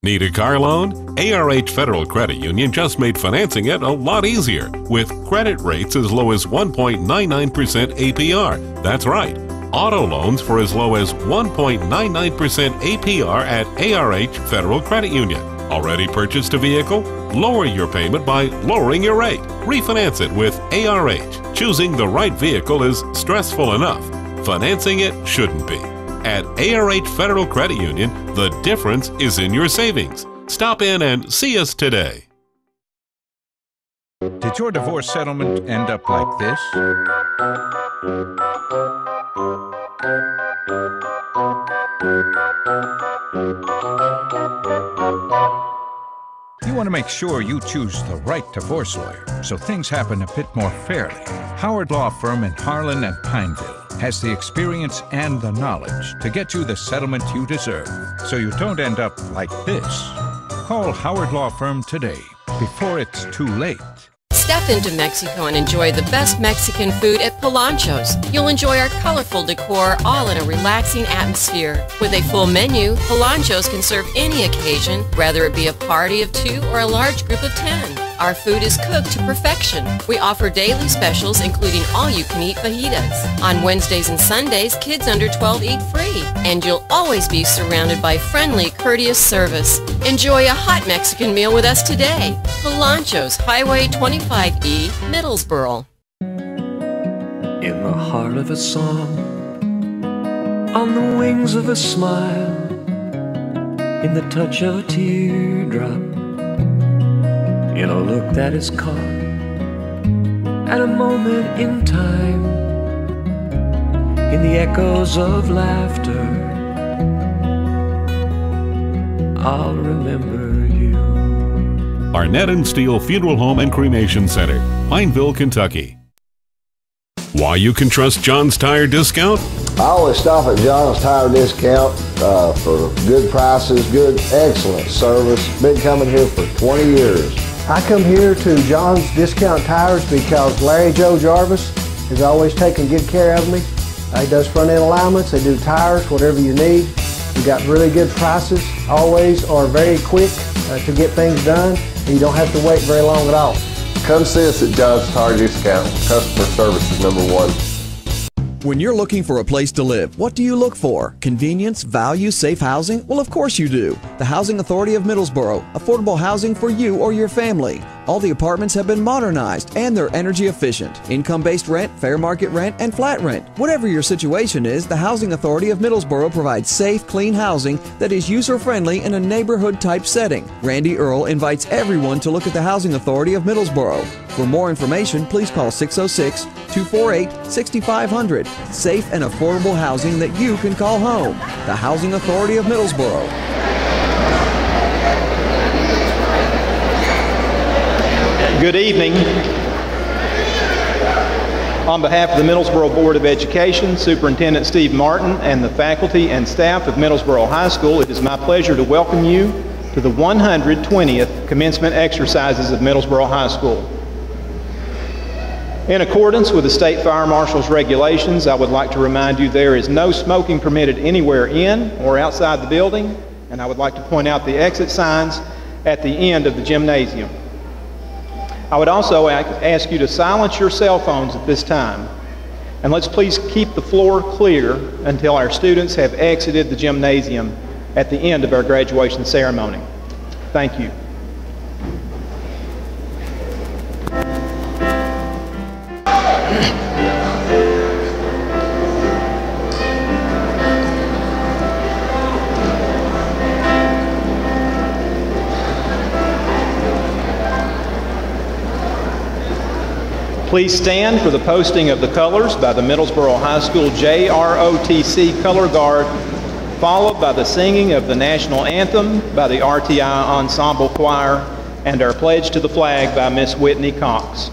Need a car loan? ARH Federal Credit Union just made financing it a lot easier with credit rates as low as 1.99% APR. That's right. Auto loans for as low as 1.99% APR at ARH Federal Credit Union. Already purchased a vehicle? Lower your payment by lowering your rate. Refinance it with ARH. Choosing the right vehicle is stressful enough. Financing it shouldn't be. At ARH Federal Credit Union, the difference is in your savings. Stop in and see us today. Did your divorce settlement end up like this? You want to make sure you choose the right divorce lawyer so things happen a bit more fairly. Howard Law Firm in Harlan and Pineville has the experience and the knowledge to get you the settlement you deserve so you don't end up like this. Call Howard Law Firm today before it's too late. Step into Mexico and enjoy the best Mexican food at Polancho's. You'll enjoy our colorful decor all in a relaxing atmosphere. With a full menu, Polancho's can serve any occasion, whether it be a party of 2 or a large group of 10. Our food is cooked to perfection. We offer daily specials including all-you-can-eat fajitas. On Wednesdays and Sundays, kids under 12 eat free. And you'll always be surrounded by friendly, courteous service. Enjoy a hot Mexican meal with us today. Polancho's, Highway 25E, Middlesboro. In the heart of a song, on the wings of a smile, in the touch of a teardrop, in a look that is caught at a moment in time, in the echoes of laughter, I'll remember you. Arnett and Steele Funeral Home and Cremation Center, Pineville, Kentucky. Why you can trust John's Tire Discount? I always stop at John's Tire Discount for good prices, good, excellent service. Been coming here for 20 years. I come here to John's Discount Tires because Larry Joe Jarvis is always taking good care of me. He does front end alignments, they do tires, whatever you need. We got really good prices, always are very quick to get things done, and you don't have to wait very long at all. Come see us at John's Tire Discount. Customer service is #1. When you're looking for a place to live, what do you look for? Convenience, value, safe housing? Well, of course you do. The Housing Authority of Middlesboro. Affordable housing for you or your family. All the apartments have been modernized and they're energy efficient. Income-based rent, fair market rent, and flat rent. Whatever your situation is, the Housing Authority of Middlesboro provides safe, clean housing that is user-friendly in a neighborhood-type setting. Randy Earl invites everyone to look at the Housing Authority of Middlesboro. For more information, please call 606-248-6500. Safe and affordable housing that you can call home. The Housing Authority of Middlesboro. Good evening. On behalf of the Middlesboro Board of Education, Superintendent Steve Martin, and the faculty and staff of Middlesboro High School, it is my pleasure to welcome you to the 120th commencement exercises of Middlesboro High School. In accordance with the State Fire Marshal's regulations, I would like to remind you there is no smoking permitted anywhere in or outside the building, and I would like to point out the exit signs at the end of the gymnasium. I would also ask you to silence your cell phones at this time, and let's please keep the floor clear until our students have exited the gymnasium at the end of our graduation ceremony. Thank you. Please stand for the posting of the colors by the Middlesboro High School JROTC Color Guard, followed by the singing of the National Anthem by the RTI Ensemble Choir, and our pledge to the flag by Miss Whitney Cox.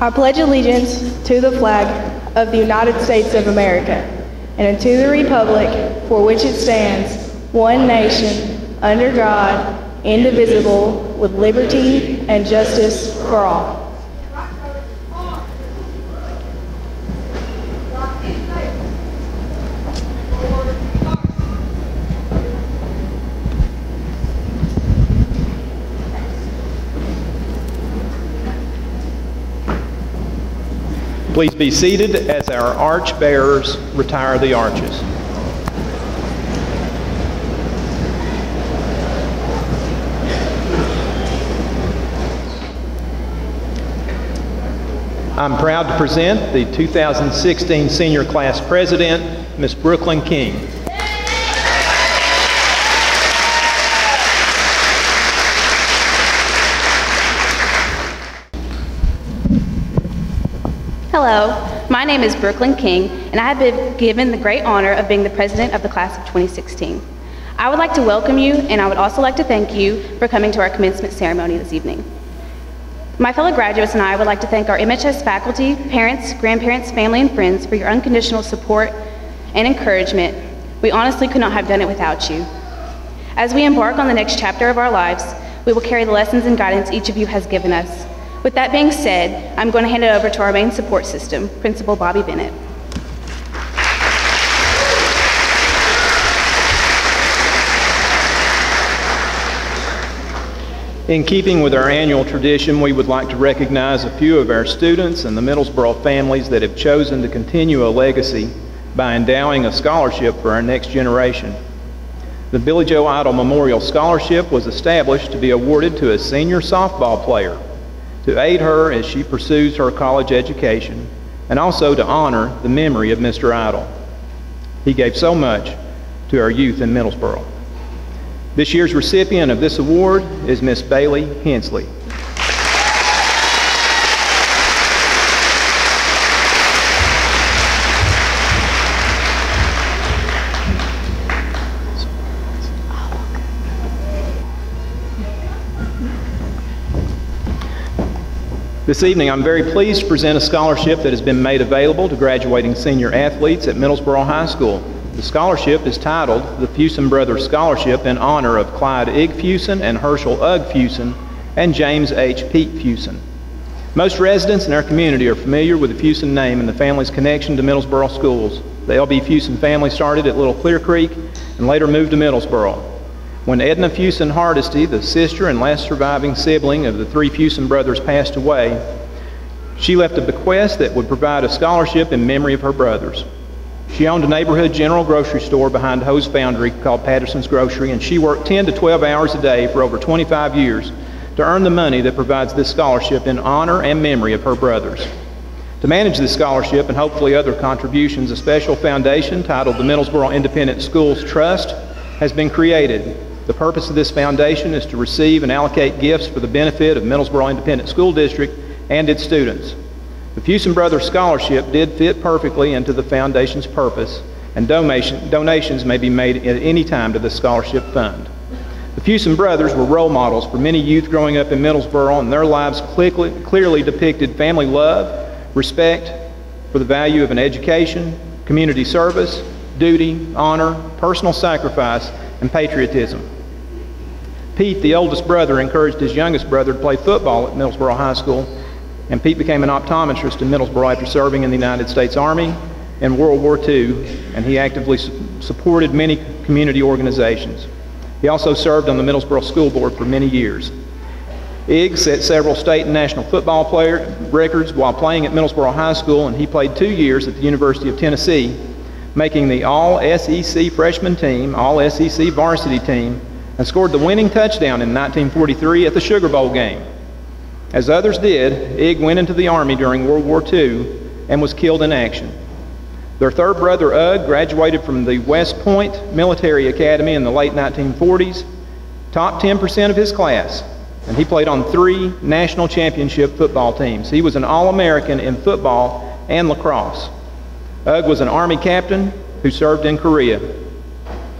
I pledge allegiance to the flag of the United States of America and to the republic for which it stands, one nation, under God, indivisible, with liberty and justice for all. Please be seated as our arch bearers retire the arches. I'm proud to present the 2016 Senior Class President, Ms. Brooklyn King. Hello, my name is Brooklyn King, and I have been given the great honor of being the president of the class of 2016. I would like to welcome you, and I would also like to thank you for coming to our commencement ceremony this evening. My fellow graduates and I would like to thank our MHS faculty, parents, grandparents, family, and friends for your unconditional support and encouragement. We honestly could not have done it without you. As we embark on the next chapter of our lives, we will carry the lessons and guidance each of you has given us. With that being said, I'm going to hand it over to our main support system, Principal Bobby Bennett. In keeping with our annual tradition, we would like to recognize a few of our students and the Middlesboro families that have chosen to continue a legacy by endowing a scholarship for our next generation. The Billy Joe Idle Memorial Scholarship was established to be awarded to a senior softball player to aid her as she pursues her college education, and also to honor the memory of Mr. Idle. He gave so much to our youth in Middlesboro. This year's recipient of this award is Miss Bailey Hensley. This evening, I'm very pleased to present a scholarship that has been made available to graduating senior athletes at Middlesboro High School. The scholarship is titled the Fusen Brothers Scholarship in honor of Clyde Ig Fusen and Herschel Ugg Fusen and James H. Pete Fusen. Most residents in our community are familiar with the Fusen name and the family's connection to Middlesboro schools. The L.B. Fusen family started at Little Clear Creek and later moved to Middlesboro. When Edna Fusen Hardesty, the sister and last surviving sibling of the three Fusen brothers, passed away, she left a bequest that would provide a scholarship in memory of her brothers. She owned a neighborhood general grocery store behind Ho's Foundry called Patterson's Grocery, and she worked 10 to 12 hours a day for over 25 years to earn the money that provides this scholarship in honor and memory of her brothers. To manage this scholarship and hopefully other contributions, a special foundation titled the Middlesboro Independent Schools Trust has been created. The purpose of this foundation is to receive and allocate gifts for the benefit of Middlesboro Independent School District and its students. The Fusen Brothers Scholarship did fit perfectly into the foundation's purpose, and donations may be made at any time to the scholarship fund. The Fusen brothers were role models for many youth growing up in Middlesboro, and their lives clearly depicted family love, respect for the value of an education, community service, duty, honor, personal sacrifice, and patriotism. Pete, the oldest brother, encouraged his youngest brother to play football at Middlesboro High School, and Pete became an optometrist in Middlesboro after serving in the United States Army in World War II, and he actively supported many community organizations. He also served on the Middlesboro School Board for many years. Ig set several state and national football player records while playing at Middlesboro High School, and he played 2 years at the University of Tennessee, making the All-SEC freshman team, All-SEC varsity team, and scored the winning touchdown in 1943 at the Sugar Bowl game. As others did, Ig went into the Army during World War II and was killed in action. Their third brother, Ugg, graduated from the West Point Military Academy in the late 1940s, top 10% of his class, and he played on 3 national championship football teams. He was an All-American in football and lacrosse. Ugg was an Army captain who served in Korea.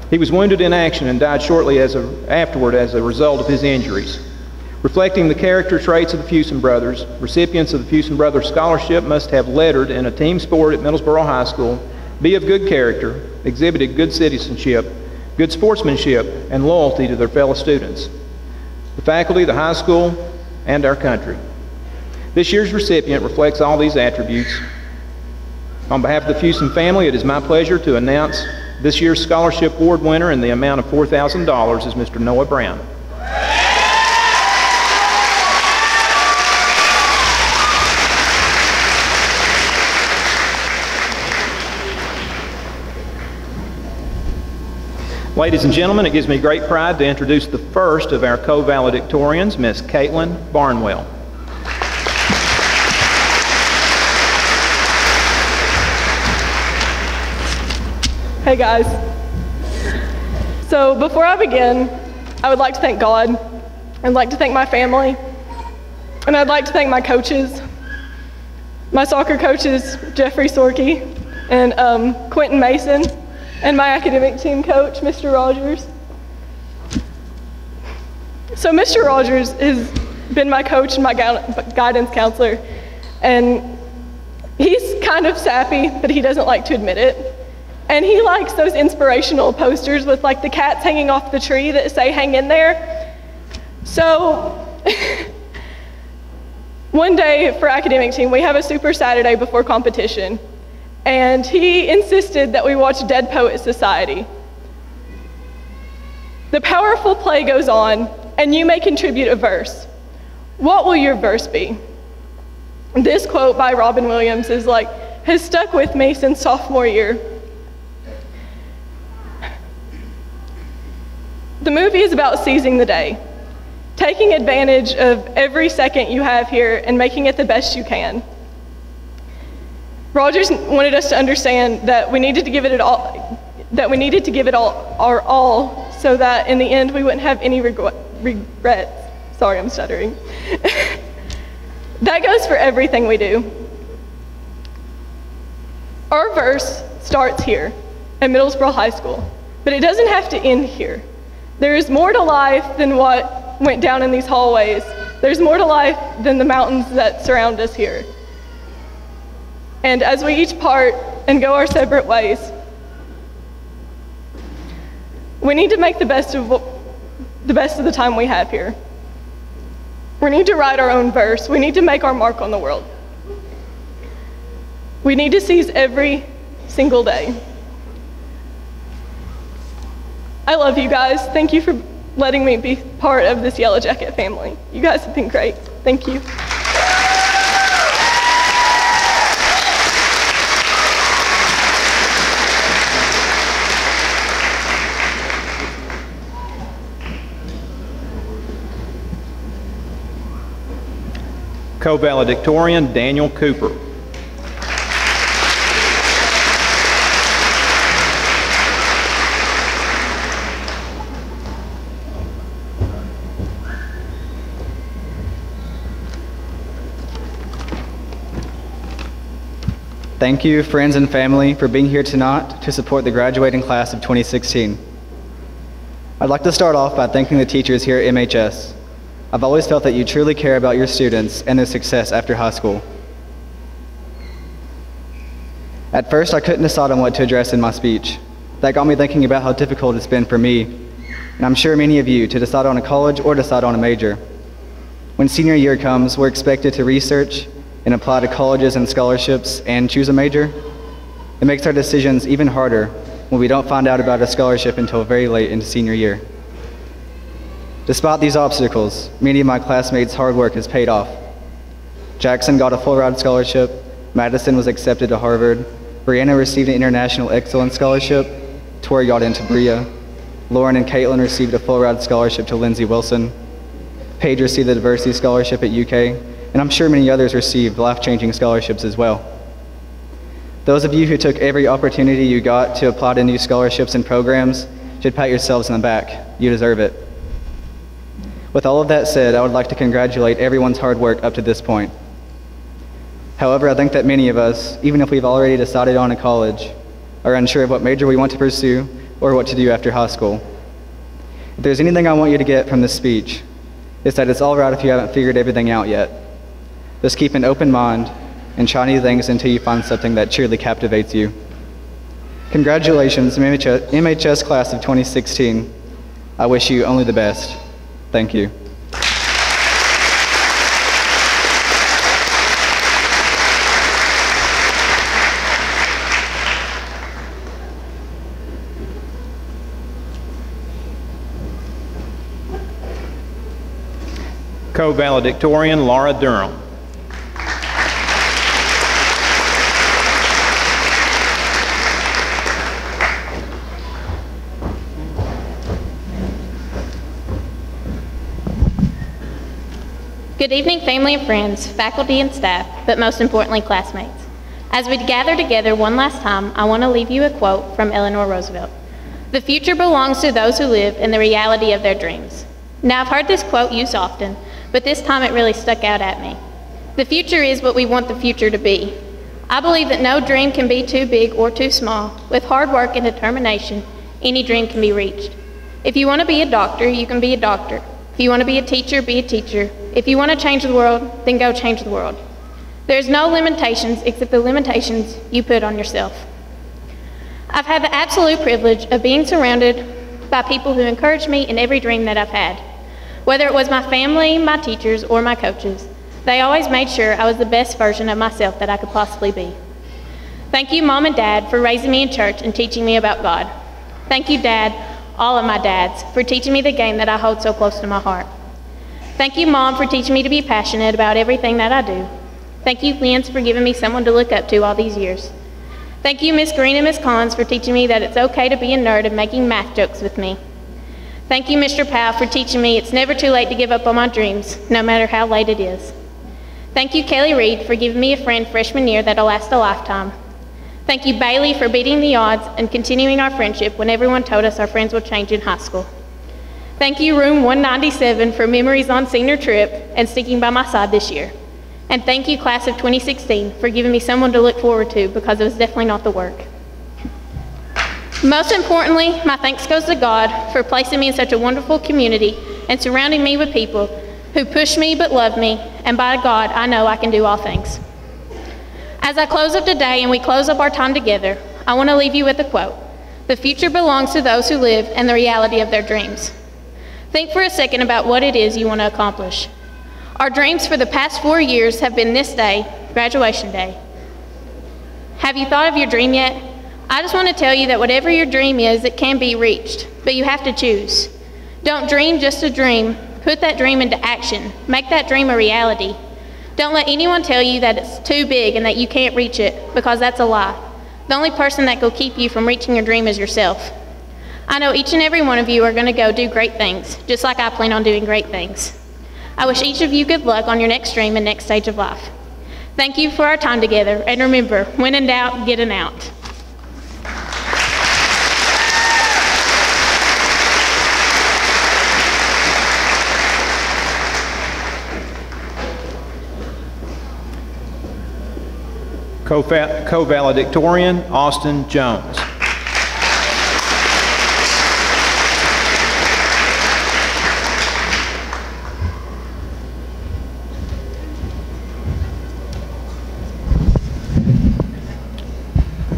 He was wounded in action and died shortly afterward as a result of his injuries. Reflecting the character traits of the Fuson brothers, recipients of the Fuson Brothers Scholarship must have lettered in a team sport at Middlesboro High School, be of good character, exhibited good citizenship, good sportsmanship, and loyalty to their fellow students, the faculty, the high school, and our country. This year's recipient reflects all these attributes. On behalf of the Fuson family, it is my pleasure to announce this year's scholarship award winner in the amount of $4,000 is Mr. Noah Brown. Ladies and gentlemen, it gives me great pride to introduce the first of our co-valedictorians, Miss Caitlin Barnwell. Hey guys. So before I begin, I would like to thank God. I'd like to thank my family. And I'd like to thank my coaches. My soccer coaches, Jeffrey Sorkey and Quentin Mason, and my academic team coach, Mr. Rogers. So Mr. Rogers has been my coach and my guidance counselor, and he's kind of sappy, but he doesn't like to admit it. And he likes those inspirational posters with like the cats hanging off the tree that say, "Hang in there." So one day for academic team, we have a super Saturday before competition. And he insisted that we watch Dead Poet Society. The powerful play goes on, and you may contribute a verse. What will your verse be? This quote by Robin Williams has stuck with me since sophomore year. The movie is about seizing the day, taking advantage of every second you have here and making it the best you can. Rogers wanted us to understand that we needed to give it our all, so that in the end we wouldn't have any regrets. Sorry, I'm stuttering. That goes for everything we do. Our verse starts here at Middlesboro High School, but it doesn't have to end here. There is more to life than what went down in these hallways. There's more to life than the mountains that surround us here. And as we each part and go our separate ways, we need to make the best of the time we have here. We need to write our own verse. We need to make our mark on the world. We need to seize every single day. I love you guys. Thank you for letting me be part of this Yellow Jacket family. You guys have been great. Thank you. Co-valedictorian Daniel Cooper. Thank you, friends and family, for being here tonight to support the graduating class of 2016. I'd like to start off by thanking the teachers here at MHS. I've always felt that you truly care about your students and their success after high school. At first, I couldn't decide on what to address in my speech. That got me thinking about how difficult it's been for me, and I'm sure many of you, to decide on a college or decide on a major. When senior year comes, we're expected to research and apply to colleges and scholarships and choose a major. It makes our decisions even harder when we don't find out about a scholarship until very late into senior year. Despite these obstacles, many of my classmates' hard work has paid off. Jackson got a full-ride scholarship, Madison was accepted to Harvard, Brianna received an International Excellence Scholarship, Tori got into Berea, Lauren and Caitlin received a full-ride scholarship to Lindsey Wilson, Paige received a diversity scholarship at UK, and I'm sure many others received life-changing scholarships as well. Those of you who took every opportunity you got to apply to new scholarships and programs should pat yourselves on the back. You deserve it. With all of that said, I would like to congratulate everyone's hard work up to this point. However, I think that many of us, even if we've already decided on a college, are unsure of what major we want to pursue or what to do after high school. If there's anything I want you to get from this speech, is that it's all right if you haven't figured everything out yet. Just keep an open mind and try new things until you find something that truly captivates you. Congratulations, MHS Class of 2016. I wish you only the best. Thank you. Co-valedictorian Laura Durham. Good evening, family and friends, faculty and staff, but most importantly, classmates. As we gather together one last time, I want to leave you a quote from Eleanor Roosevelt. "The future belongs to those who live in the reality of their dreams." Now, I've heard this quote used often, but this time it really stuck out at me. The future is what we want the future to be. I believe that no dream can be too big or too small. With hard work and determination, any dream can be reached. If you want to be a doctor, you can be a doctor. If you want to be a teacher, be a teacher. If you want to change the world, then go change the world. There's no limitations except the limitations you put on yourself. I've had the absolute privilege of being surrounded by people who encouraged me in every dream that I've had. Whether it was my family, my teachers, or my coaches, they always made sure I was the best version of myself that I could possibly be. Thank you, Mom and Dad, for raising me in church and teaching me about God. Thank you, Dad, all of my dads, for teaching me the game that I hold so close to my heart. Thank you, Mom, for teaching me to be passionate about everything that I do. Thank you, Lynn, for giving me someone to look up to all these years. Thank you, Miss Green and Miss Collins, for teaching me that it's okay to be a nerd and making math jokes with me. Thank you, Mr. Powell, for teaching me it's never too late to give up on my dreams, no matter how late it is. Thank you, Kelly Reed, for giving me a friend freshman year that'll last a lifetime. Thank you, Bailey, for beating the odds and continuing our friendship when everyone told us our friends would change in high school. Thank you, Room 197, for memories on senior trip and sticking by my side this year. And thank you, Class of 2016, for giving me someone to look forward to, because it was definitely not the work. Most importantly, my thanks goes to God for placing me in such a wonderful community and surrounding me with people who push me but love me, and by God, I know I can do all things. As I close up today and we close up our time together, I want to leave you with a quote. The future belongs to those who live in the reality of their dreams. Think for a second about what it is you want to accomplish. Our dreams for the past 4 years have been this day, graduation day. Have you thought of your dream yet? I just want to tell you that whatever your dream is, it can be reached, but you have to choose. Don't dream just a dream. Put that dream into action. Make that dream a reality. Don't let anyone tell you that it's too big and that you can't reach it, because that's a lie. The only person that will keep you from reaching your dream is yourself. I know each and every one of you are going to go do great things, just like I plan on doing great things. I wish each of you good luck on your next dream and next stage of life. Thank you for our time together, and remember, when in doubt, get an out. Co-valedictorian Austin Jones.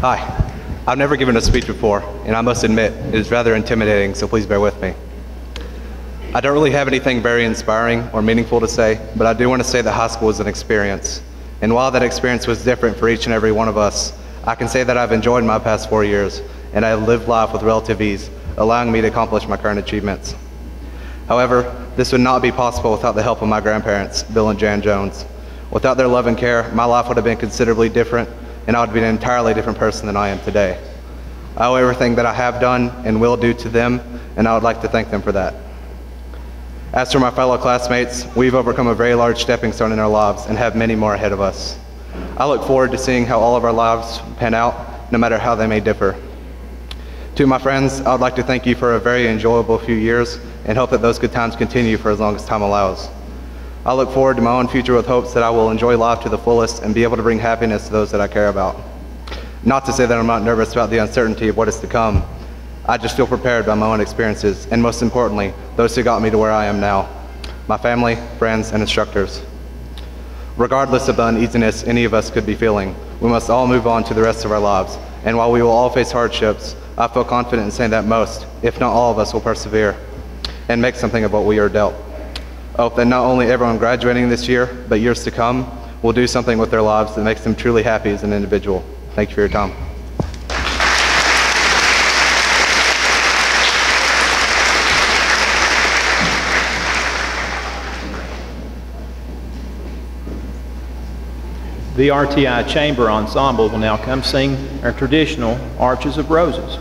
Hi, I've never given a speech before, and I must admit, it is rather intimidating, so please bear with me. I don't really have anything very inspiring or meaningful to say, but I do want to say that high school was an experience. And while that experience was different for each and every one of us, I can say that I've enjoyed my past 4 years, and I have lived life with relative ease, allowing me to accomplish my current achievements. However, this would not be possible without the help of my grandparents, Bill and Jan Jones. Without their love and care, my life would have been considerably different, and I would be an entirely different person than I am today. I owe everything that I have done and will do to them, and I would like to thank them for that. As for my fellow classmates, we've overcome a very large stepping stone in our lives and have many more ahead of us. I look forward to seeing how all of our lives pan out, no matter how they may differ. To my friends, I would like to thank you for a very enjoyable few years and hope that those good times continue for as long as time allows. I look forward to my own future with hopes that I will enjoy life to the fullest and be able to bring happiness to those that I care about. Not to say that I'm not nervous about the uncertainty of what is to come. I just feel prepared by my own experiences, and most importantly, those who got me to where I am now. my family, friends, and instructors. Regardless of the uneasiness any of us could be feeling, we must all move on to the rest of our lives. And while we will all face hardships, I feel confident in saying that most, if not all of us, will persevere and make something of what we are dealt. I hope that not only everyone graduating this year, but years to come, will do something with their lives that makes them truly happy as an individual. Thank you for your time. The RTI Chamber Ensemble will now come sing our traditional Arches of Roses.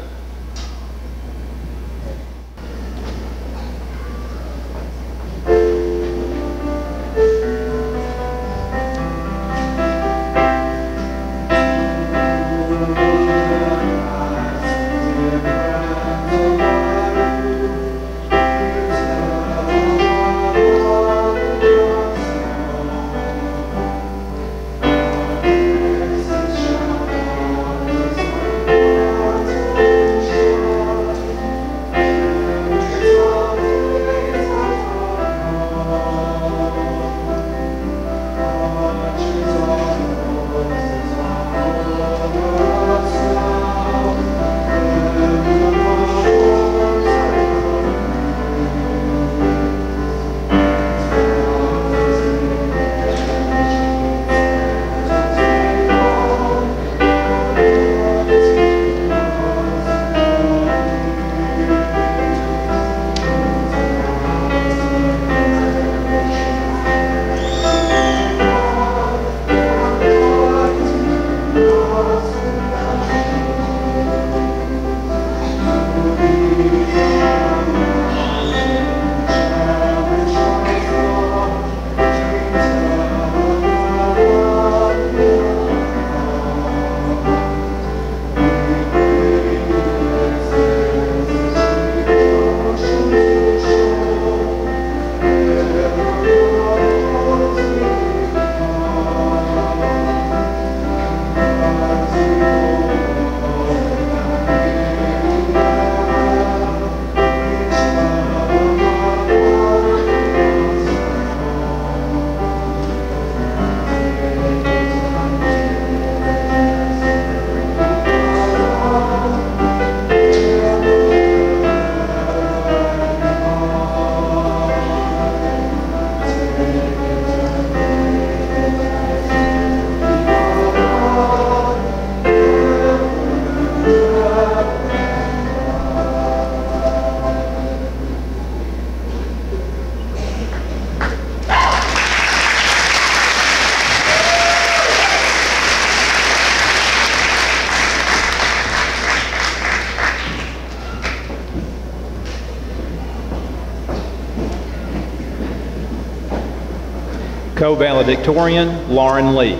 Co-valedictorian, Lauren Lee.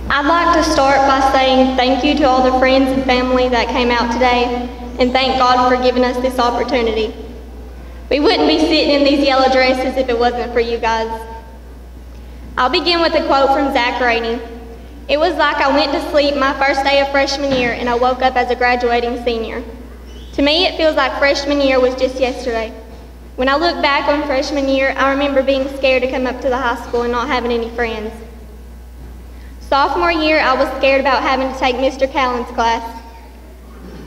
I'd like to start by saying thank you to all the friends and family that came out today, and thank God for giving us this opportunity. We wouldn't be sitting in these yellow dresses if it wasn't for you guys. I'll begin with a quote from Zach Rainey. It was like I went to sleep my first day of freshman year and I woke up as a graduating senior. To me, it feels like freshman year was just yesterday. When I look back on freshman year, I remember being scared to come up to the high school and not having any friends. Sophomore year, I was scared about having to take Mr. Callan's class.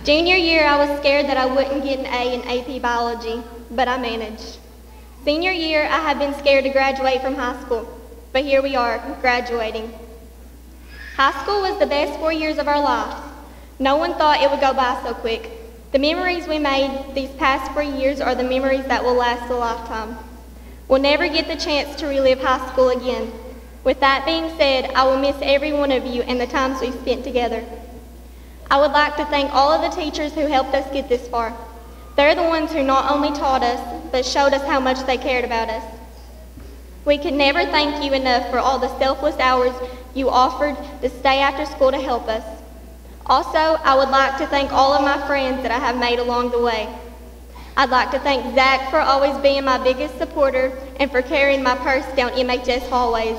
Junior year, I was scared that I wouldn't get an A in AP Biology, but I managed. Senior year, I had been scared to graduate from high school, but here we are, graduating. High school was the best 4 years of our lives. No one thought it would go by so quick. The memories we made these past 4 years are the memories that will last a lifetime. We'll never get the chance to relive high school again. With that being said, I will miss every one of you and the times we've spent together. I would like to thank all of the teachers who helped us get this far. They're the ones who not only taught us, but showed us how much they cared about us. We can never thank you enough for all the selfless hours you offered to stay after school to help us. Also, I would like to thank all of my friends that I have made along the way. I'd like to thank Zach for always being my biggest supporter and for carrying my purse down MHS hallways.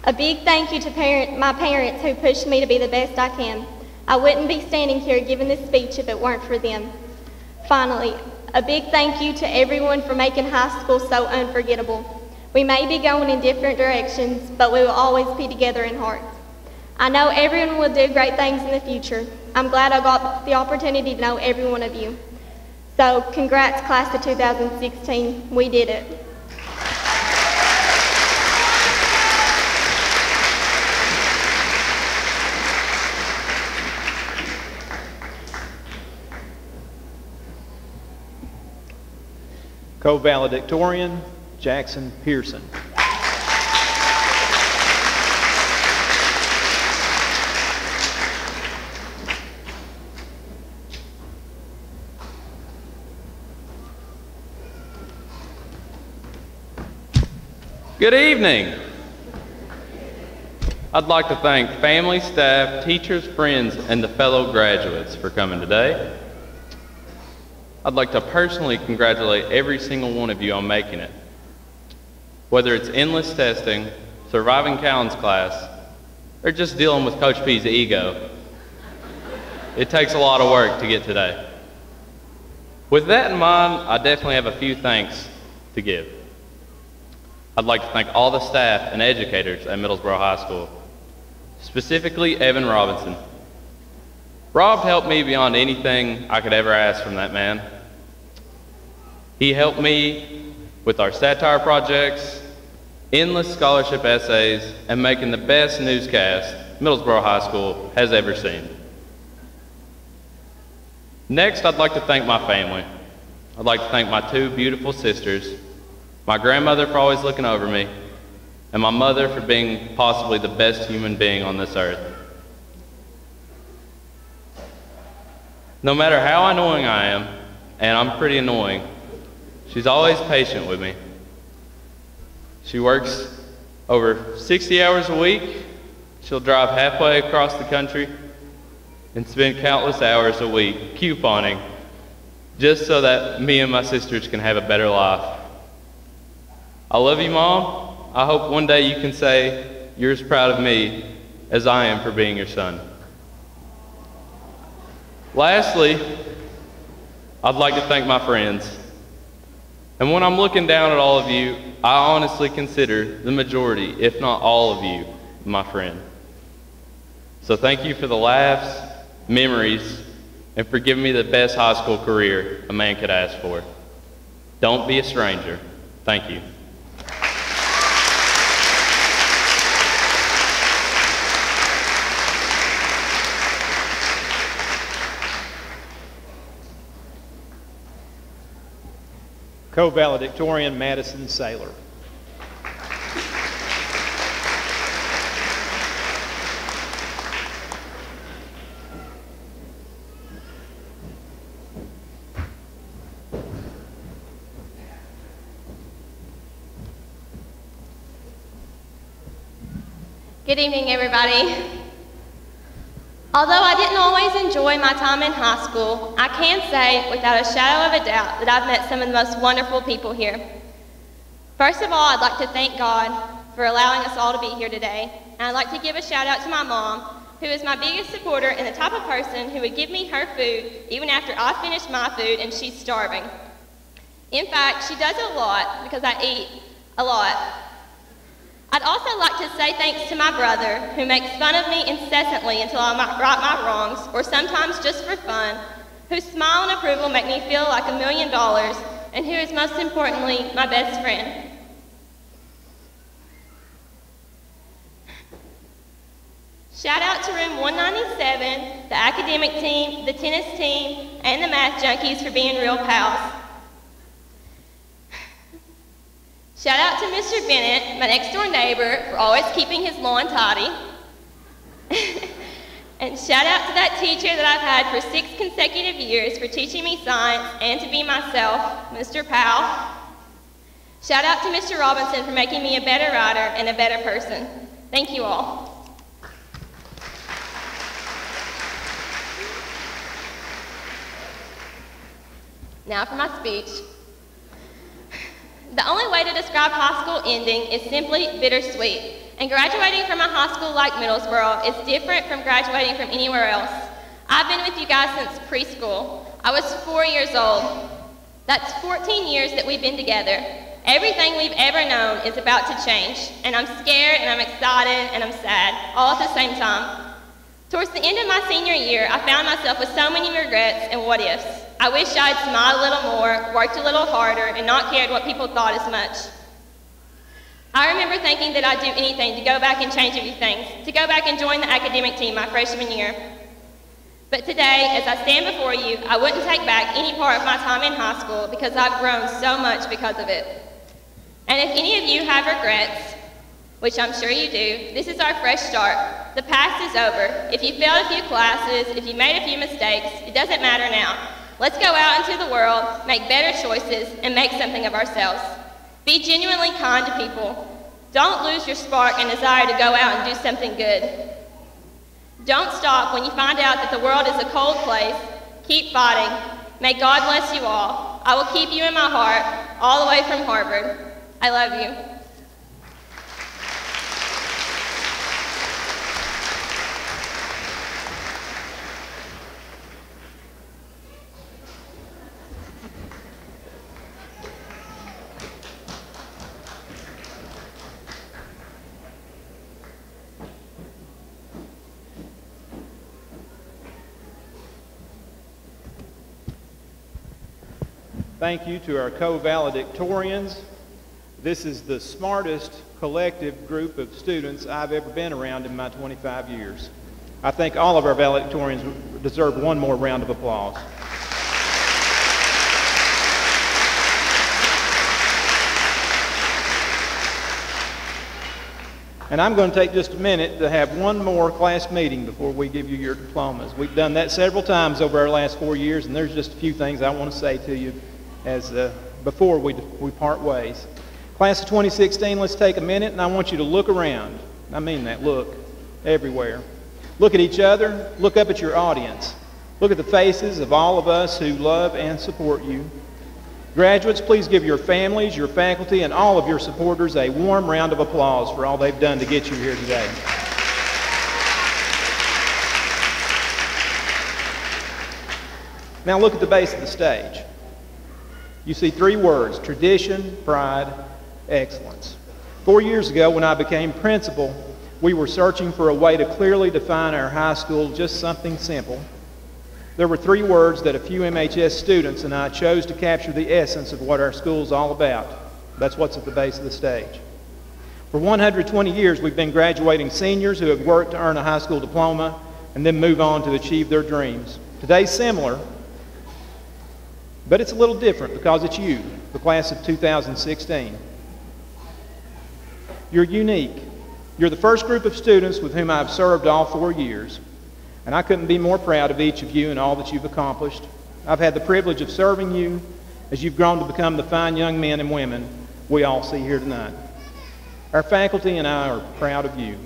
A big thank you to my parents who pushed me to be the best I can. I wouldn't be standing here giving this speech if it weren't for them. Finally, a big thank you to everyone for making high school so unforgettable. We may be going in different directions, but we will always be together in heart. I know everyone will do great things in the future. I'm glad I got the opportunity to know every one of you. So, congrats, class of 2016. We did it. Co-valedictorian, Jackson Pearson. Good evening. I'd like to thank family, staff, teachers, friends, and the fellow graduates for coming today. I'd like to personally congratulate every single one of you on making it. Whether it's endless testing, surviving Callan's class, or just dealing with Coach P's ego, it takes a lot of work to get today. With that in mind, I definitely have a few thanks to give. I'd like to thank all the staff and educators at Middlesboro High School, specifically Evan Robinson. Rob helped me beyond anything I could ever ask from that man. He helped me with our satire projects, endless scholarship essays, and making the best newscast Middlesboro High School has ever seen. Next, I'd like to thank my family. I'd like to thank my two beautiful sisters, my grandmother for always looking over me, and my mother for being possibly the best human being on this earth. No matter how annoying I am, and I'm pretty annoying, she's always patient with me. She works over 60 hours a week. She'll drive halfway across the country and spend countless hours a week couponing just so that me and my sisters can have a better life. I love you, Mom. I hope one day you can say you're as proud of me as I am for being your son. Lastly, I'd like to thank my friends. And when I'm looking down at all of you, I honestly consider the majority, if not all of you, my friend. So thank you for the laughs, memories, and for giving me the best high school career a man could ask for. Don't be a stranger. Thank you. Co-valedictorian, Madison Saylor. Good evening, everybody. Although I didn't always enjoy my time in high school, I can say without a shadow of a doubt that I've met some of the most wonderful people here. First of all, I'd like to thank God for allowing us all to be here today. And I'd like to give a shout out to my mom, who is my biggest supporter and the type of person who would give me her food even after I finished my food and she's starving. In fact, she does a lot because I eat a lot. I'd also like to say thanks to my brother, who makes fun of me incessantly until I might right my wrongs, or sometimes just for fun, whose smile and approval make me feel like $1 million, and who is most importantly, my best friend. Shout out to room 197, the academic team, the tennis team, and the math junkies for being real pals. Shout out to Mr. Bennett, my next door neighbor, for always keeping his lawn tidy. And shout out to that teacher that I've had for 6 consecutive years for teaching me science and to be myself, Mr. Powell. Shout out to Mr. Robinson for making me a better writer and a better person. Thank you all. Now for my speech. The only way to describe high school ending is simply bittersweet. And graduating from a high school like Middlesboro is different from graduating from anywhere else. I've been with you guys since preschool. I was 4 years old. That's 14 years that we've been together. Everything we've ever known is about to change, and I'm scared, and I'm excited, and I'm sad, all at the same time. Towards the end of my senior year, I found myself with so many regrets and what-ifs. I wish I had smiled a little more, worked a little harder, and not cared what people thought as much. I remember thinking that I'd do anything to go back and change a few things, to go back and join the academic team my freshman year. But today, as I stand before you, I wouldn't take back any part of my time in high school because I've grown so much because of it. And if any of you have regrets, which I'm sure you do, this is our fresh start. The past is over. If you failed a few classes, if you made a few mistakes, it doesn't matter now. Let's go out into the world, make better choices, and make something of ourselves. Be genuinely kind to people. Don't lose your spark and desire to go out and do something good. Don't stop when you find out that the world is a cold place. Keep fighting. May God bless you all. I will keep you in my heart, all the way from Harvard. I love you. Thank you to our co-valedictorians. This is the smartest collective group of students I've ever been around in my 25 years. I think all of our valedictorians deserve one more round of applause. And I'm going to take just a minute to have one more class meeting before we give you your diplomas. We've done that several times over our last 4 years, and there's just a few things I want to say to you as before we part ways. Class of 2016, let's take a minute, and I want you to look around. I mean that, look everywhere. Look at each other, look up at your audience. Look at the faces of all of us who love and support you. Graduates, please give your families, your faculty, and all of your supporters a warm round of applause for all they've done to get you here today. Now look at the base of the stage. You see 3 words: tradition, pride, excellence. 4 years ago, when I became principal, we were searching for a way to clearly define our high school, just something simple. There were 3 words that a few MHS students and I chose to capture the essence of what our school's all about. That's what's at the base of the stage. For 120 years, we've been graduating seniors who have worked to earn a high school diploma and then move on to achieve their dreams. Today's similar, but it's a little different because it's you, the class of 2016. You're unique. You're the first group of students with whom I've served all 4 years, and I couldn't be more proud of each of you and all that you've accomplished. I've had the privilege of serving you as you've grown to become the fine young men and women we all see here tonight. Our faculty and I are proud of you.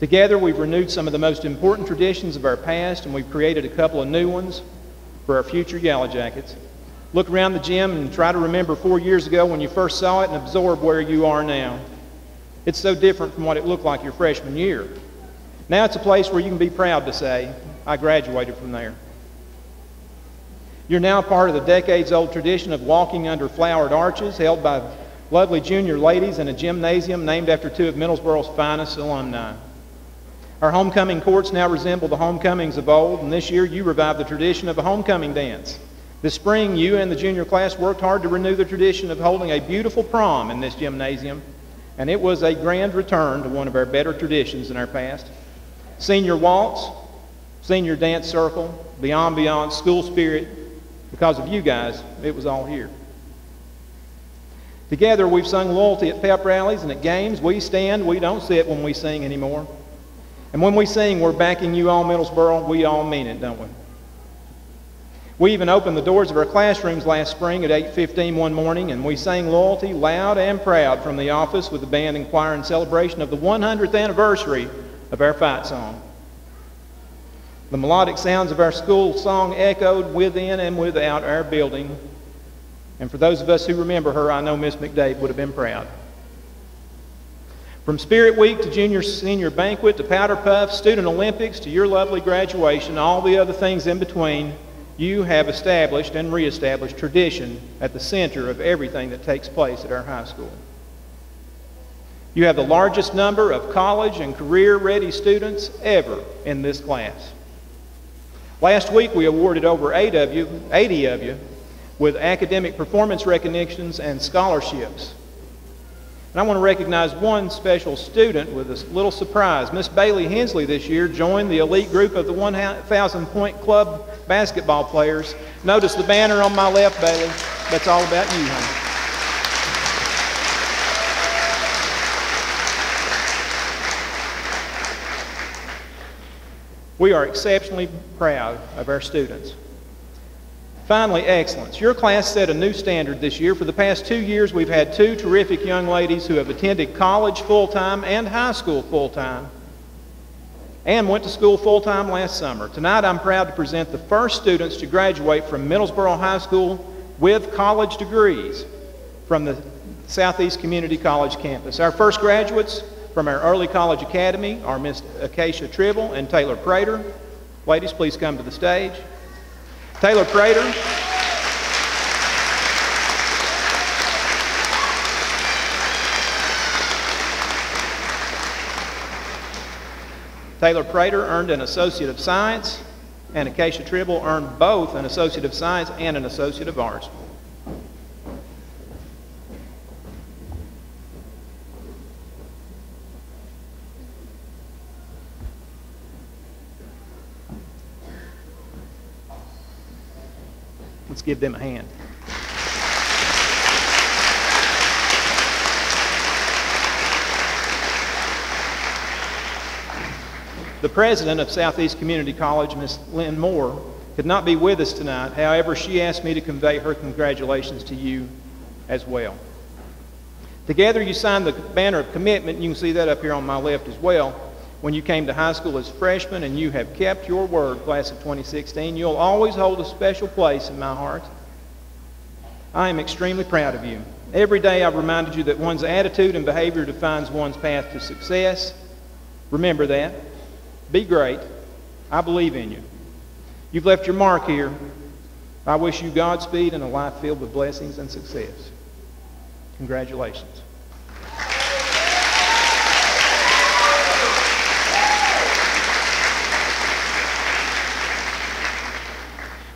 Together, we've renewed some of the most important traditions of our past, and we've created a couple of new ones for our future Yellow Jackets. Look around the gym and try to remember 4 years ago when you first saw it and absorb where you are now. It's so different from what it looked like your freshman year. Now it's a place where you can be proud to say, I graduated from there. You're now part of the decades-old tradition of walking under flowered arches held by lovely junior ladies in a gymnasium named after 2 of Middlesboro's finest alumni. Our homecoming courts now resemble the homecomings of old, and this year you revived the tradition of a homecoming dance. This spring, you and the junior class worked hard to renew the tradition of holding a beautiful prom in this gymnasium, and it was a grand return to one of our better traditions in our past. Senior waltz, senior dance circle, the ambiance, school spirit, because of you guys, it was all here. Together, we've sung loyalty at pep rallies and at games. We stand, we don't sit when we sing anymore. And when we sing, we're backing you all, Middlesboro. We all mean it, don't we? We even opened the doors of our classrooms last spring at 8:15 one morning, and we sang loyalty loud and proud from the office with the band and choir in celebration of the 100th anniversary of our fight song. The melodic sounds of our school song echoed within and without our building. And for those of us who remember her, I know Miss McDade would have been proud. From Spirit Week to Junior Senior Banquet to Powder Puff, Student Olympics to your lovely graduation, all the other things in between, you have established and reestablished tradition at the center of everything that takes place at our high school. You have the largest number of college and career-ready students ever in this class. Last week we awarded over 80 of you with academic performance recognitions and scholarships. And I want to recognize one special student with a little surprise. Miss Bailey Hensley this year joined the elite group of the 1,000-point club basketball players. Notice the banner on my left, Bailey. That's all about you, honey. We are exceptionally proud of our students. Finally, excellence. Your class set a new standard this year. For the past 2 years, we've had 2 terrific young ladies who have attended college full-time and high school full-time and went to school full-time last summer. Tonight, I'm proud to present the first students to graduate from Middlesboro High School with college degrees from the Southeast Community College campus. Our first graduates from our Early College Academy are Miss Acacia Tribble and Taylor Prater. Ladies, please come to the stage. Taylor Prater. Taylor Prater earned an Associate of Science, and Acacia Tribble earned both an Associate of Science and an Associate of Arts. Let's give them a hand. The president of Southeast Community College, Ms. Lynn Moore, could not be with us tonight. However, she asked me to convey her congratulations to you as well. Together, you signed the banner of commitment. You can see that up here on my left as well. When you came to high school as freshmen, and you have kept your word, class of 2016. You'll always hold a special place in my heart. I am extremely proud of you. Every day I've reminded you that one's attitude and behavior defines one's path to success. Remember that. Be great. I believe in you. You've left your mark here. I wish you Godspeed and a life filled with blessings and success. Congratulations.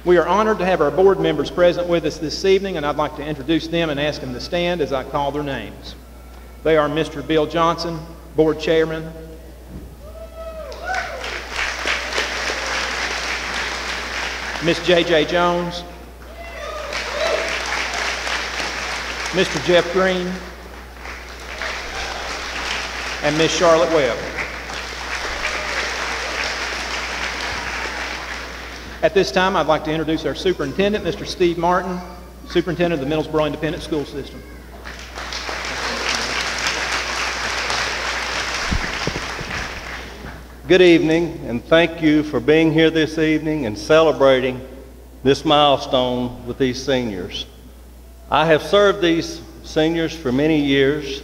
We are honored to have our board members present with us this evening, and I'd like to introduce them and ask them to stand as I call their names. They are Mr. Bill Johnson, Board Chairman. Ms. J.J. Jones. Mr. Jeff Green. And Ms. Charlotte Webb. At this time, I'd like to introduce our superintendent, Mr. Steve Martin, superintendent of the Middlesboro Independent School System. Good evening, and thank you for being here this evening and celebrating this milestone with these seniors. I have served these seniors for many years,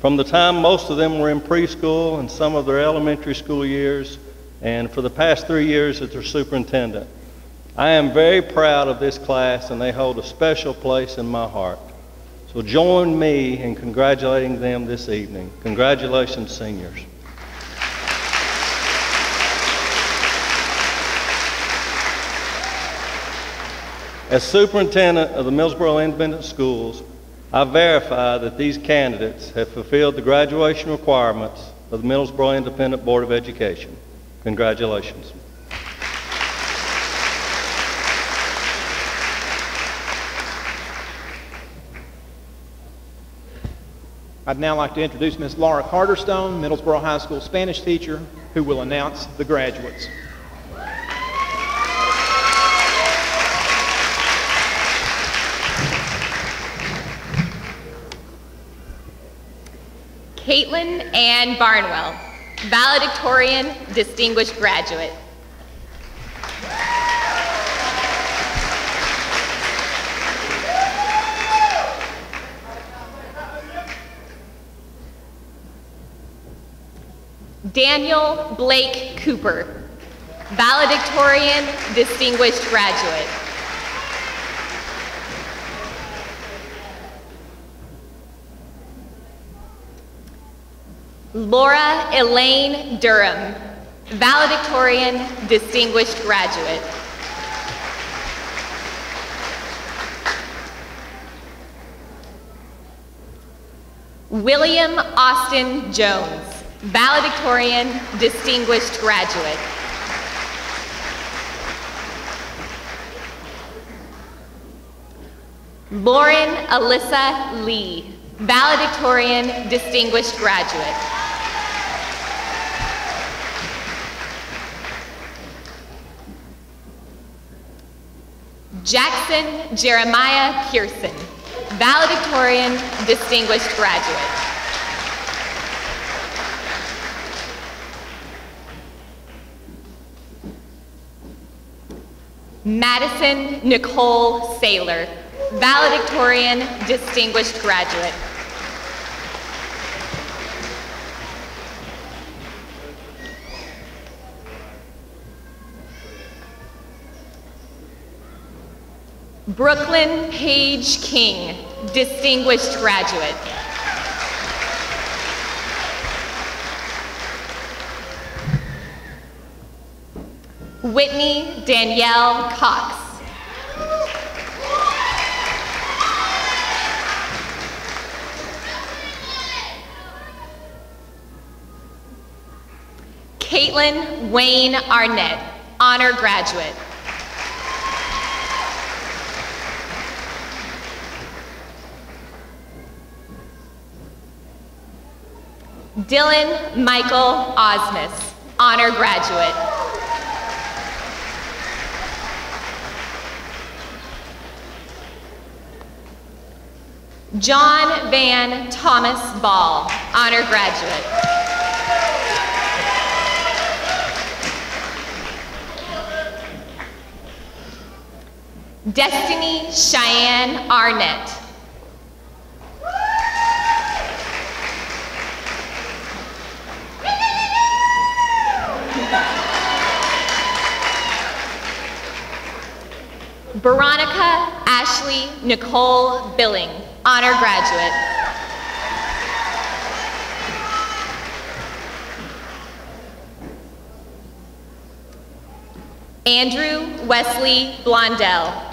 from the time most of them were in preschool and some of their elementary school years, and for the past 3 years as their superintendent. I am very proud of this class, and they hold a special place in my heart. So join me in congratulating them this evening. Congratulations, seniors. As superintendent of the Middlesboro Independent Schools, I verify that these candidates have fulfilled the graduation requirements of the Middlesboro Independent Board of Education. Congratulations. I'd now like to introduce Ms. Laura Carterstone, Middlesboro High School Spanish teacher, who will announce the graduates. Caitlin Ann Barnwell, valedictorian, distinguished graduate. Daniel Blake Cooper, valedictorian, distinguished graduate. Laura Elaine Durham, valedictorian, distinguished graduate. William Austin Jones, valedictorian, distinguished graduate. Lauren Alyssa Lee, valedictorian, distinguished graduate. Jackson Jeremiah Pearson, valedictorian, distinguished graduate. Madison Nicole Saylor, valedictorian, distinguished graduate. Brooklyn Page King, distinguished graduate. Whitney Danielle Cox. Caitlin Wayne Arnett, honor graduate. Dylan Michael Osmus, honor graduate. John Van Thomas Ball, honor graduate. Destiny Cheyenne Arnett. Veronica Ashley Nicole Billing, honor graduate. Andrew Wesley Blondell.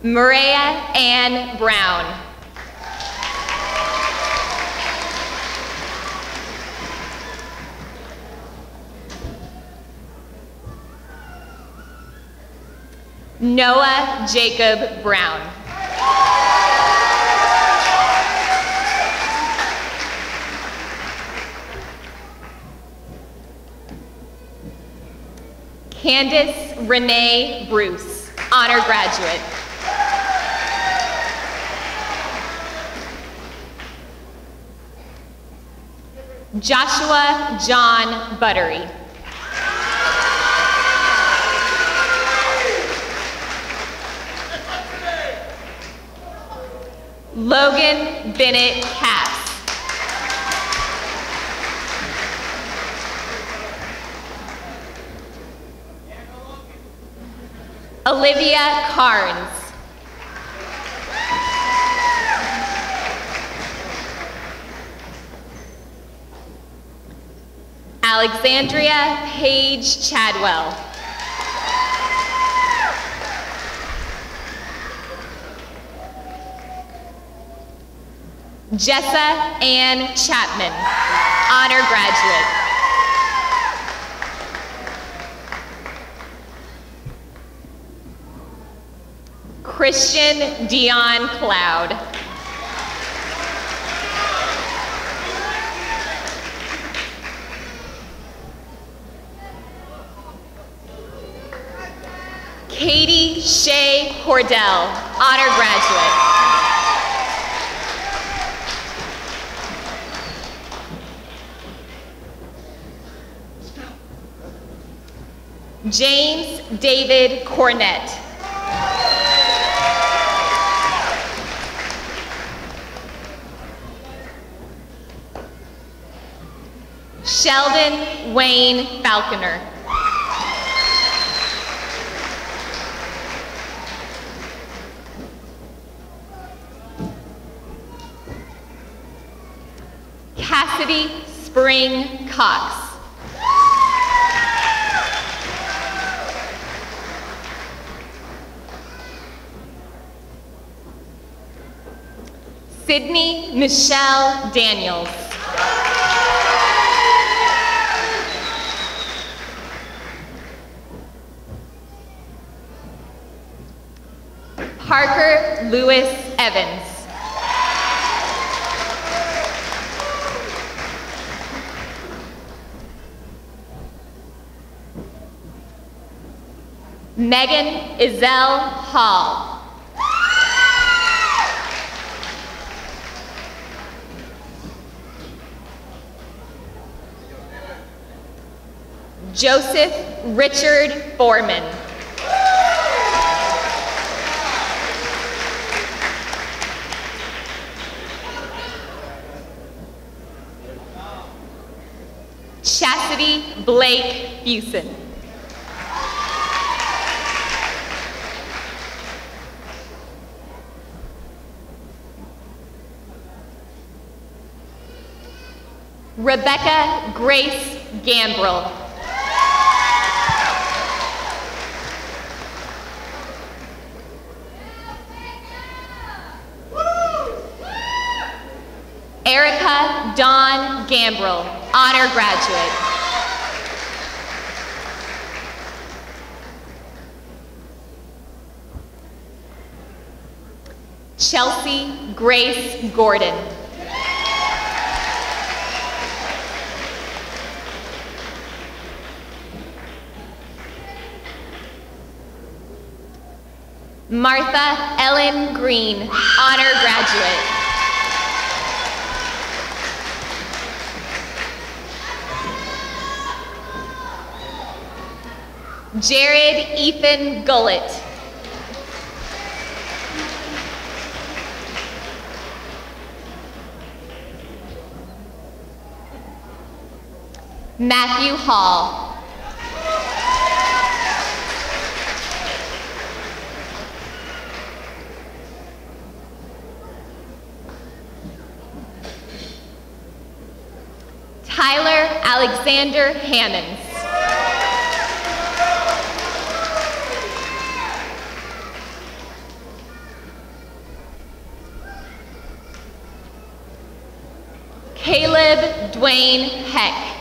Maria Ann Brown. Noah Jacob Brown. Candace Renee Bruce, honor graduate. Joshua John Buttery. Logan Bennett Capps. Olivia Carnes. Alexandria Paige Chadwell. Jessa Ann Chapman, honor graduate. Christian Dion Cloud. Katie Shea Cordell, honor graduate. James David Cornett. Sheldon Wayne Falconer. Cassidy Spring Cox. Sydney Michelle Daniels. Parker Lewis Evans. Megan Izelle Hall. Joseph Richard Foreman. Chastity Blake Fusen. Rebecca Grace Gambrill. Erica Dawn Gambrill, honor graduate. Chelsea Grace Gordon. Martha Ellen Green, honor graduate. Jared Ethan Gullett. Matthew Hall. Tyler Alexander Hammonds. Caleb Dwayne Heck.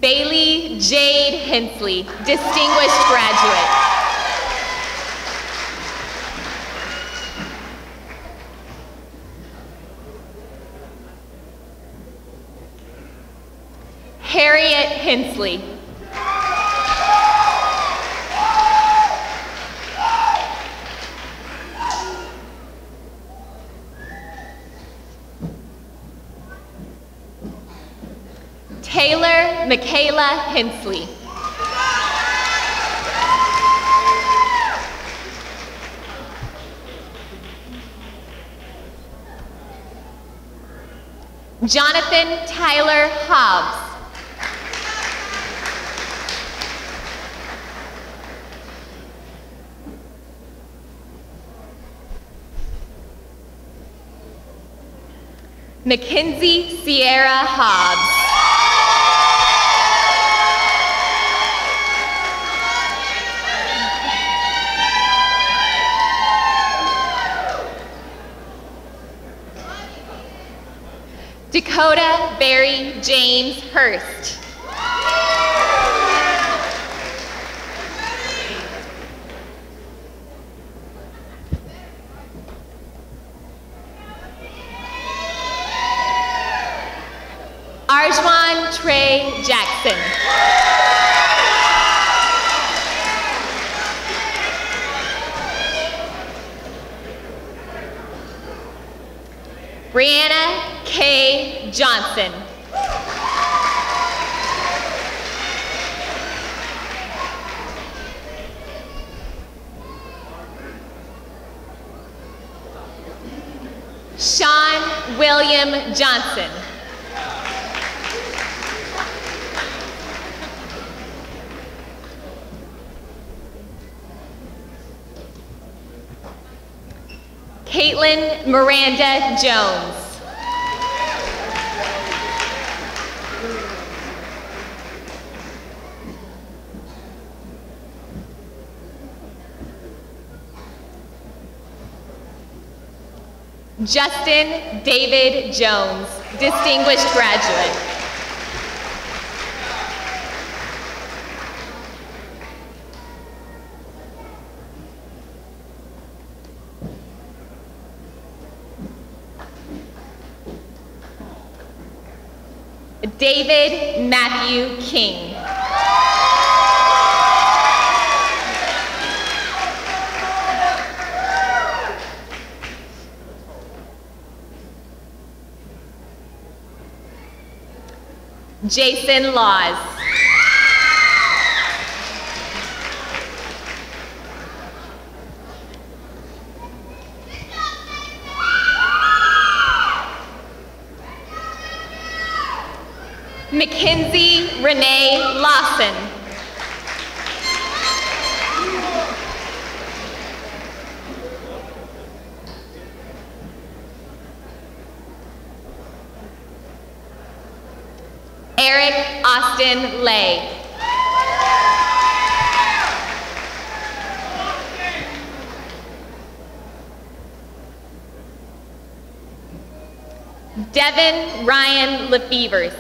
Bailey Jade Hensley, distinguished graduate. Harriet Hensley. Taylor Michaela Hensley. Jonathan Tyler Hobbs. Mackenzie Sierra Hobbs. Dakota Barry James Hurst. Arjwan Trey Jackson. Brianna K. Johnson. William Johnson. Caitlin Miranda Jones. Justin David Jones, distinguished graduate. David Matthew King. Jason Laws. Mackenzie Renee Lawson. Eric Austin Lay. Devin Ryan Lefevers.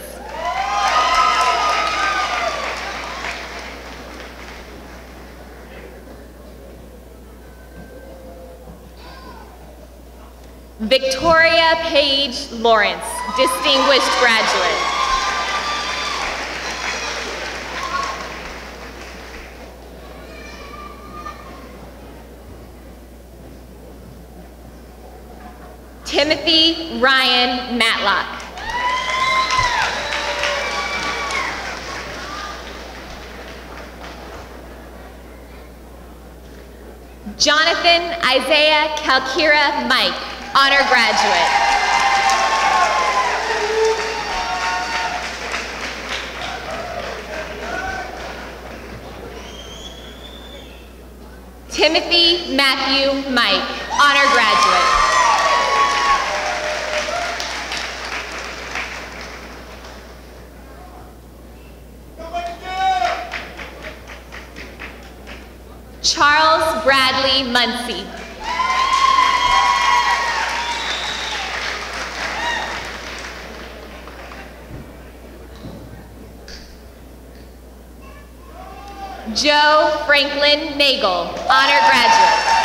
Victoria Page Lawrence, distinguished graduate. Timothy Ryan Matlock. Jonathan Isaiah Kalkira Mike, honor graduate. Timothy Matthew Mike, honor graduate. Charles Bradley Muncie. Joe Franklin Nagel, honor graduate.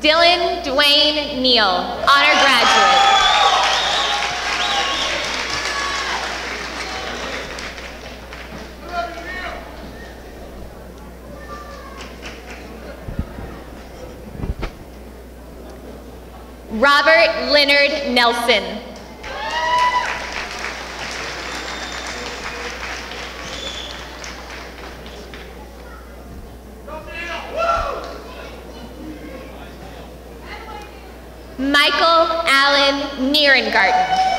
Dylan Dwayne Neal, honor graduate. Robert Leonard Nelson. Michael Allen Nierengarten.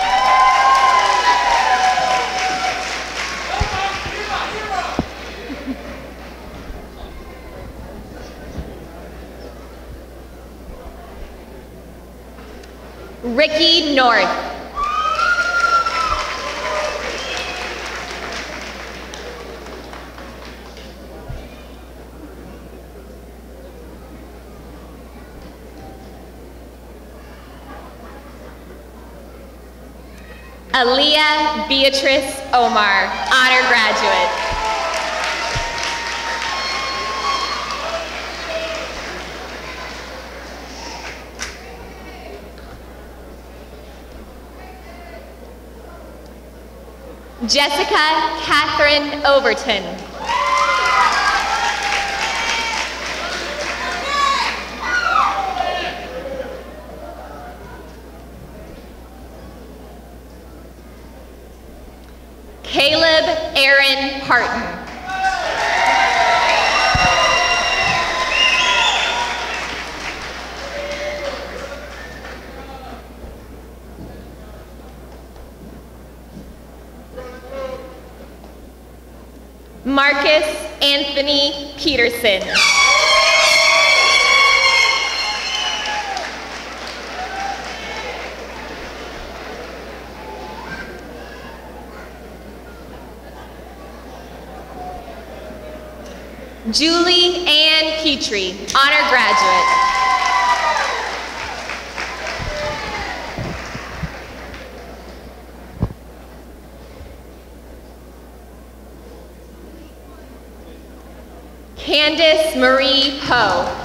Ricky North. Aaliyah Beatrice Omar, honor graduate. Jessica Catherine Overton. Aaron Parton. Marcus Anthony Peterson. Julie Ann Petrie, honor graduate. Candace Marie Poe.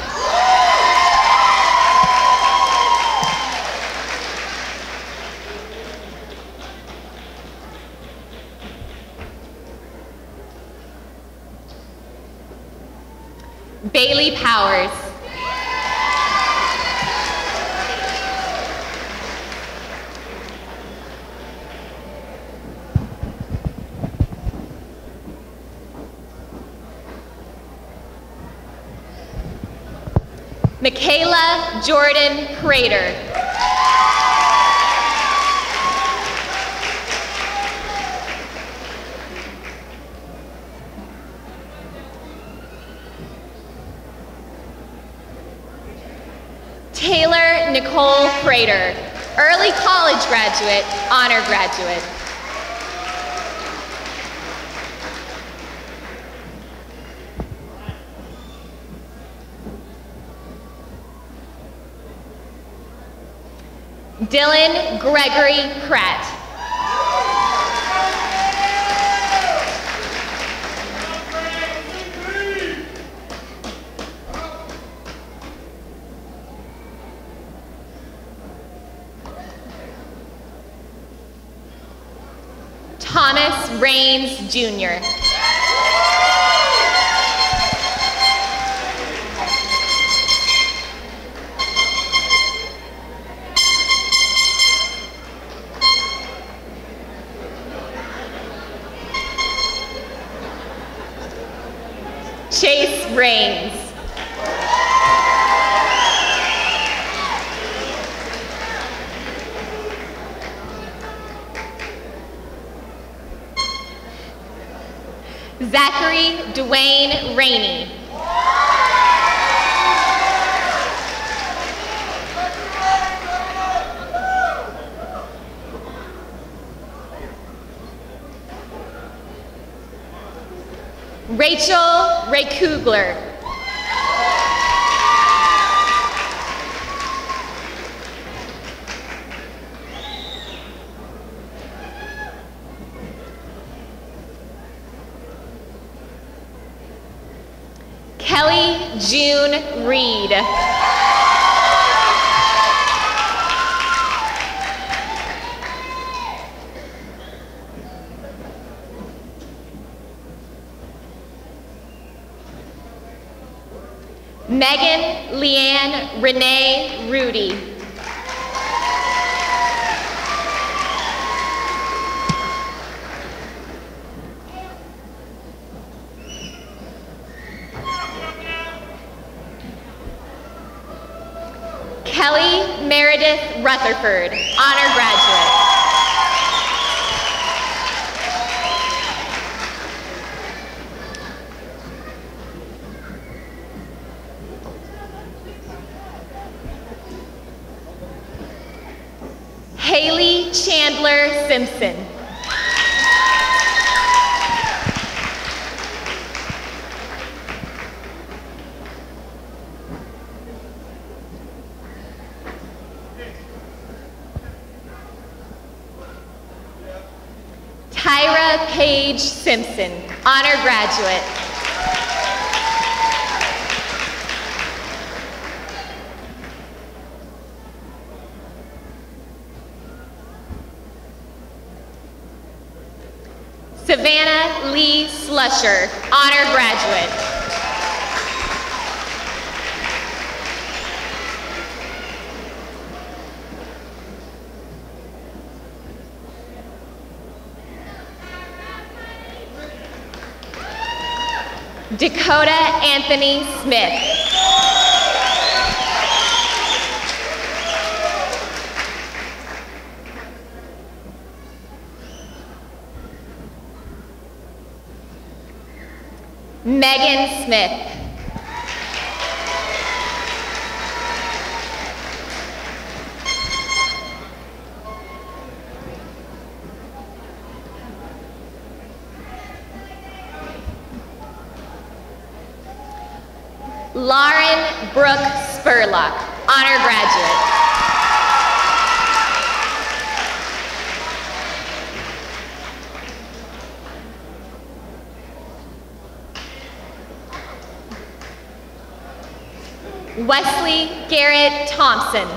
Bailey Powers. Michaela Jordan Prater. Taylor Nicole Prater, early college graduate, honor graduate. Dylan Gregory Pratt. Thomas Raines, Jr. Chase Raines. Zachary Dwayne Rainey. Rachel Ray Kugler. Kelly June Reed. Megan Leanne Renee Rudy. Kelly Meredith Rutherford, honor graduate. Haley Chandler Simpson. Tyra Paige Simpson, honor graduate. Savannah Lee Slusher, honor graduate. Dakota Anthony Smith. Megan Smith. Lauren Brooke Spurlock, honor graduate. Wesley Garrett Thompson.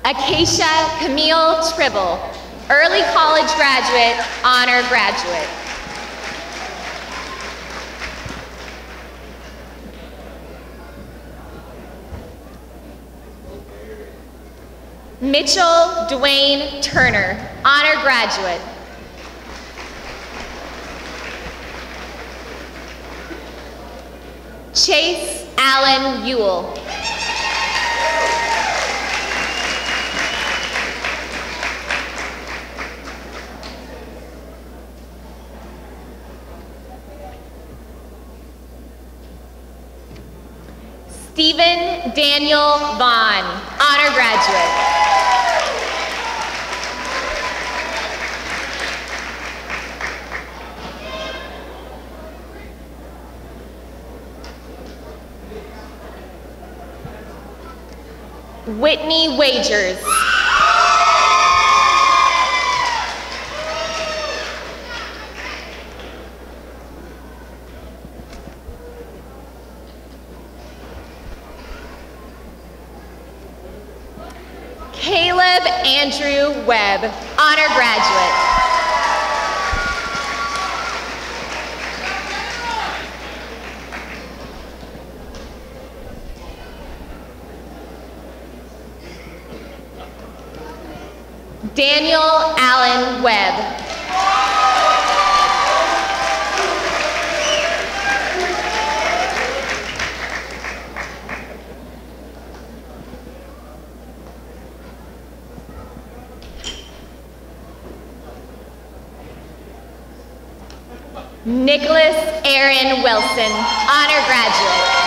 Acacia Camille Tribble, early college graduate, honor graduate. Mitchell Dwayne Turner, honor graduate. Chase Allen Ewell. Stephen Daniel Vaughn, honor graduate. Whitney Wagers. Caleb Andrew Webb, honor graduate. Daniel Allen Webb. Nicholas Aaron Wilson, honor graduate.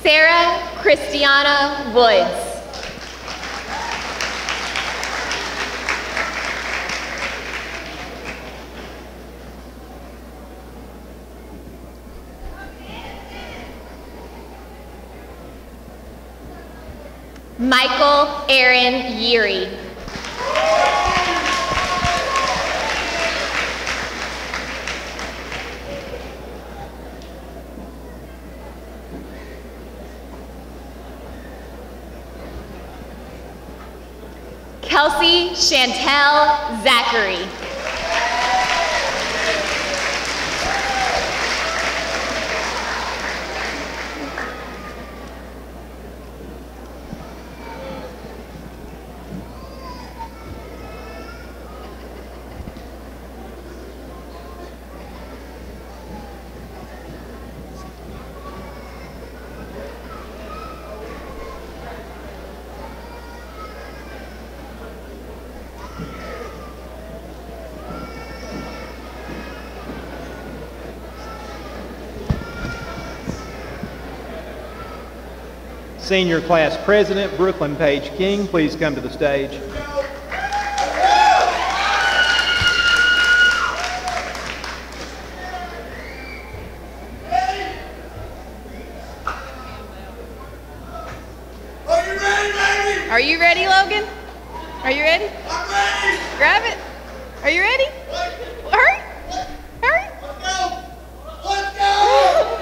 Sarah Christiana Woods. Michael Aaron Yeary. Kelsey Chantel Zachary. Senior Class President Brooklyn Page King, please come to the stage. Are you ready, Logan? Are you ready? I'm ready. Grab it. Are you ready? Hurry. Hurry. Let's go. Let's go.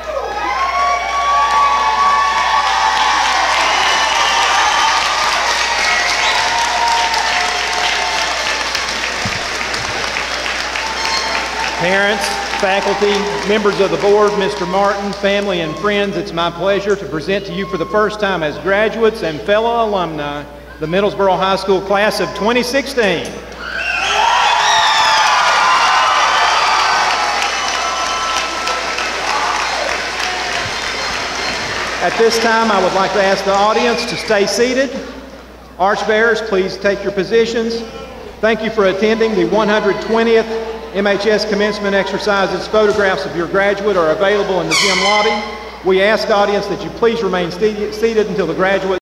Parents, faculty, members of the board, Mr. Martin, family, and friends, it's my pleasure to present to you for the first time as graduates and fellow alumni, the Middlesboro High School class of 2016. At this time, I would like to ask the audience to stay seated. Arch bearers, please take your positions. Thank you for attending the 120th MHS commencement exercises. Photographs of your graduate are available in the gym lobby. We ask audience that you please remain seated until the graduate